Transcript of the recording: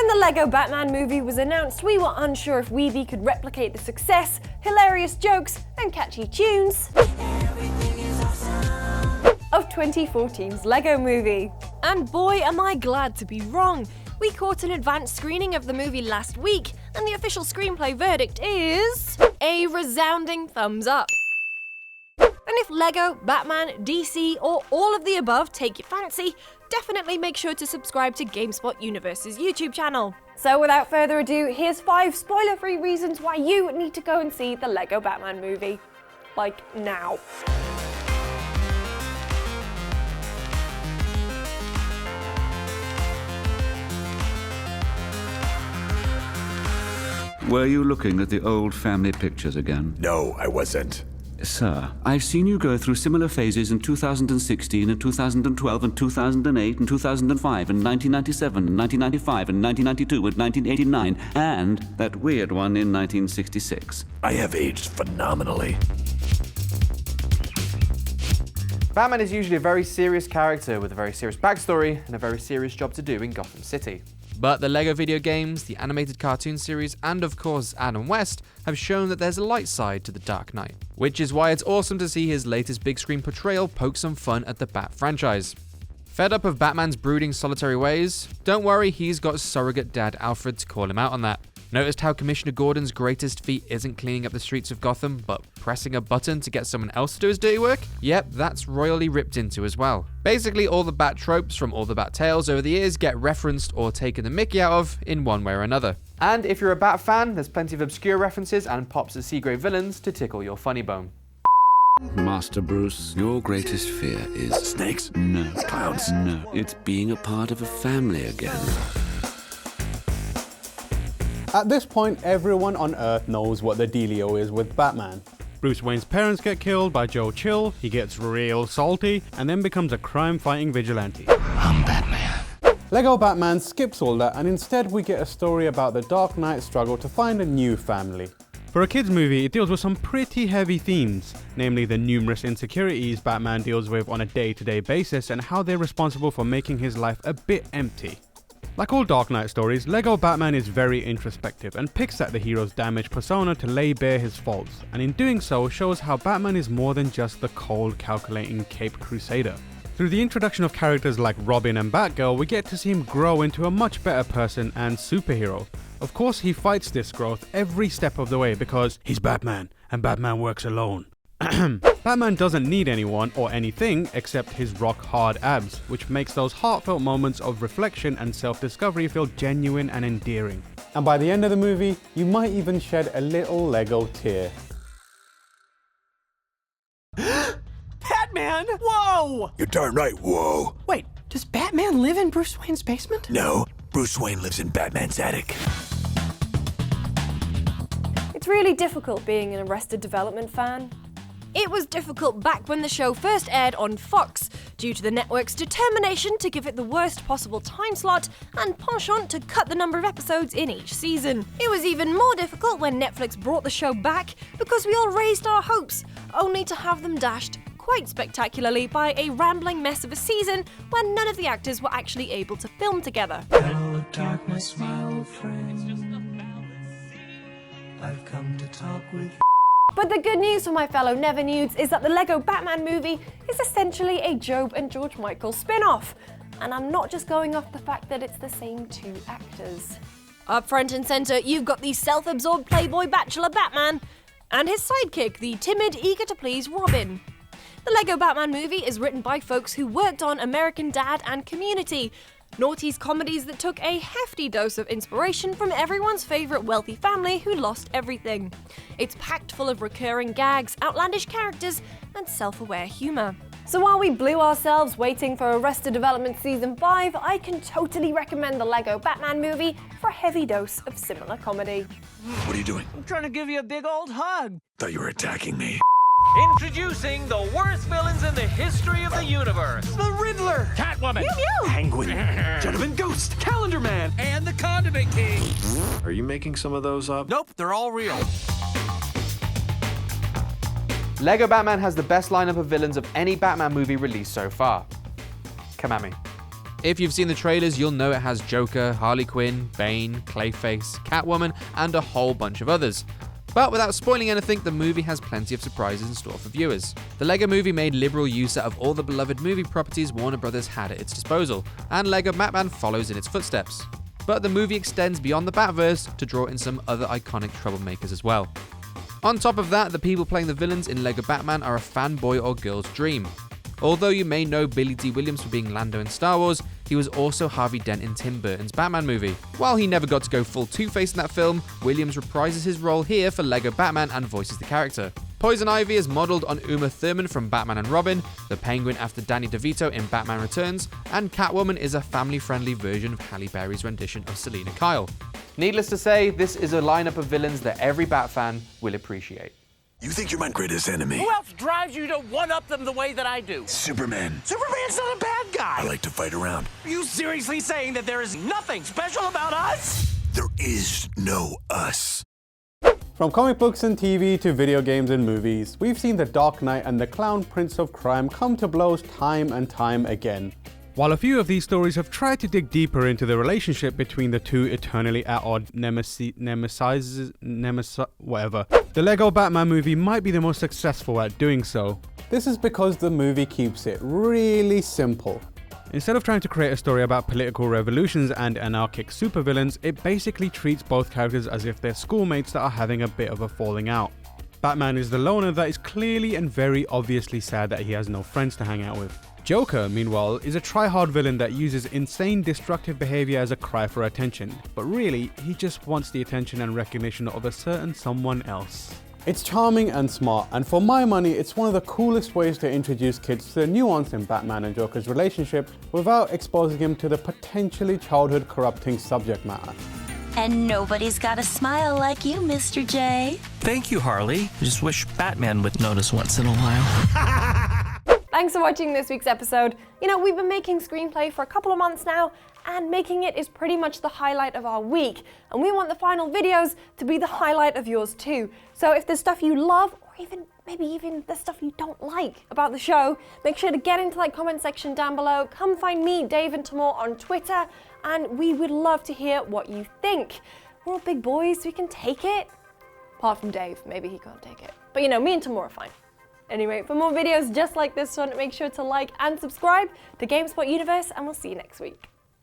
the Lego Batman movie was announced, we were unsure if Weeby could replicate the success, hilarious jokes, and catchy tunes of 2014's Lego Movie. And boy, am I glad to be wrong. We caught an advanced screening of the movie last week, and the official screenplay verdict is a resounding thumbs up. And if Lego, Batman, DC, or all of the above take your fancy, definitely make sure to subscribe to GameSpot Universe's YouTube channel. So without further ado, here's 5 spoiler-free reasons why you need to go and see the Lego Batman movie. Like, now. Were you looking at the old family pictures again? No, I wasn't. Sir, I've seen you go through similar phases in 2016 and 2012 and 2008 and 2005 and 1997 and 1995 and 1992 and 1989 and that weird one in 1966. I have aged phenomenally. Batman is usually a very serious character with a very serious backstory and a very serious job to do in Gotham City. But the LEGO video games, the animated cartoon series, and of course Adam West have shown that there's a light side to the Dark Knight. Which is why it's awesome to see his latest big screen portrayal poke some fun at the Bat franchise. Fed up of Batman's brooding solitary ways? Don't worry, he's got surrogate dad Alfred to call him out on that. Noticed how Commissioner Gordon's greatest feat isn't cleaning up the streets of Gotham, but pressing a button to get someone else to do his dirty work? Yep, that's royally ripped into as well. Basically, all the Bat tropes from all the Bat tales over the years get referenced or taken the mickey out of in one way or another. And if you're a Bat fan, there's plenty of obscure references and pops at Seagrave villains to tickle your funny bone. Master Bruce, your greatest fear is... Snakes? No. Clowns? No. It's being a part of a family again. At this point, everyone on Earth knows what the dealio is with Batman. Bruce Wayne's parents get killed by Joe Chill, he gets real salty, and then becomes a crime-fighting vigilante. I'm Batman. Lego Batman skips all that, and instead we get a story about the Dark Knight's struggle to find a new family. For a kids movie, it deals with some pretty heavy themes, namely the numerous insecurities Batman deals with on a day-to-day basis and how they're responsible for making his life a bit empty. Like all Dark Knight stories, Lego Batman is very introspective and picks at the hero's damaged persona to lay bare his faults, and in doing so shows how Batman is more than just the cold, calculating Caped Crusader. Through the introduction of characters like Robin and Batgirl, we get to see him grow into a much better person and superhero. Of course, he fights this growth every step of the way because he's Batman, and Batman works alone. Batman doesn't need anyone or anything except his rock-hard abs, which makes those heartfelt moments of reflection and self-discovery feel genuine and endearing. And by the end of the movie, you might even shed a little Lego tear. Batman! Whoa! You're darn right, whoa. Wait, does Batman live in Bruce Wayne's basement? No, Bruce Wayne lives in Batman's attic. It's really difficult being an Arrested Development fan. It was difficult back when the show first aired on Fox, due to the network's determination to give it the worst possible time slot and penchant to cut the number of episodes in each season. It was even more difficult when Netflix brought the show back because we all raised our hopes, only to have them dashed quite spectacularly by a rambling mess of a season where none of the actors were actually able to film together. Hello, darkness, my old friend. I've come to talk with. But the good news for my fellow Never Nudes is that the Lego Batman movie is essentially a Job and George Michael spin-off. And I'm not just going off the fact that it's the same 2 actors. Up front and centre, you've got the self-absorbed playboy bachelor Batman and his sidekick, the timid, eager-to-please Robin. The Lego Batman movie is written by folks who worked on American Dad and Community, naughties comedies that took a hefty dose of inspiration from everyone's favourite wealthy family who lost everything. It's packed full of recurring gags, outlandish characters, and self-aware humour. So while we blew ourselves waiting for Arrested Development Season 5, I can totally recommend the Lego Batman movie for a heavy dose of similar comedy. What are you doing? I'm trying to give you a big old hug. Thought you were attacking me. Introducing the worst villains in the history of the universe. The Riddler! Catwoman. Penguin. Gentleman Ghost. Calendar Man. And the Condiment King. Are you making some of those up? Nope, they're all real. Lego Batman has the best lineup of villains of any Batman movie released so far. Come at me. If you've seen the trailers, you'll know it has Joker, Harley Quinn, Bane, Clayface, Catwoman, and a whole bunch of others. But without spoiling anything, the movie has plenty of surprises in store for viewers. The LEGO Movie made liberal use out of all the beloved movie properties Warner Bros. Had at its disposal, and LEGO Batman follows in its footsteps. But the movie extends beyond the Batverse to draw in some other iconic troublemakers as well. On top of that, the people playing the villains in LEGO Batman are a fanboy or girl's dream. Although you may know Billy D. Williams for being Lando in Star Wars, he was also Harvey Dent in Tim Burton's Batman movie. While he never got to go full Two-Face in that film, Williams reprises his role here for LEGO Batman and voices the character. Poison Ivy is modelled on Uma Thurman from Batman and Robin, the Penguin after Danny DeVito in Batman Returns, and Catwoman is a family-friendly version of Halle Berry's rendition of Selena Kyle. Needless to say, this is a lineup of villains that every Bat fan will appreciate. You think you're my greatest enemy? Who else drives you to one-up them the way that I do? Superman. Superman's not a bad guy! I like to fight around. Are you seriously saying that there is nothing special about us? There is no us. From comic books and TV to video games and movies, we've seen the Dark Knight and the Clown Prince of Crime come to blows time and time again. While a few of these stories have tried to dig deeper into the relationship between the two eternally at odds whatever, the LEGO Batman movie might be the most successful at doing so. This is because the movie keeps it really simple. Instead of trying to create a story about political revolutions and anarchic supervillains, it basically treats both characters as if they're schoolmates that are having a bit of a falling out. Batman is the loner that is clearly and very obviously sad that he has no friends to hang out with. Joker, meanwhile, is a try-hard villain that uses insane destructive behavior as a cry for attention, but really, he just wants the attention and recognition of a certain someone else. It's charming and smart, and for my money, it's one of the coolest ways to introduce kids to the nuance in Batman and Joker's relationship without exposing him to the potentially childhood corrupting subject matter. And nobody's got a smile like you, Mr. J. Thank you, Harley. I just wish Batman would notice once in a while. Thanks for watching this week's episode. You know, we've been making screenplay for a couple of months now, and making it is pretty much the highlight of our week. And we want the final videos to be the highlight of yours too. So if there's stuff you love, or maybe even the stuff you don't like about the show, make sure to get into that comment section down below. Come find me, Dave and Tamor, on Twitter, and we would love to hear what you think. We're all big boys, so we can take it. Apart from Dave, maybe he can't take it. But you know, me and Tamor are fine. Anyway, for more videos just like this one, make sure to like and subscribe to GameSpot Universe, and we'll see you next week.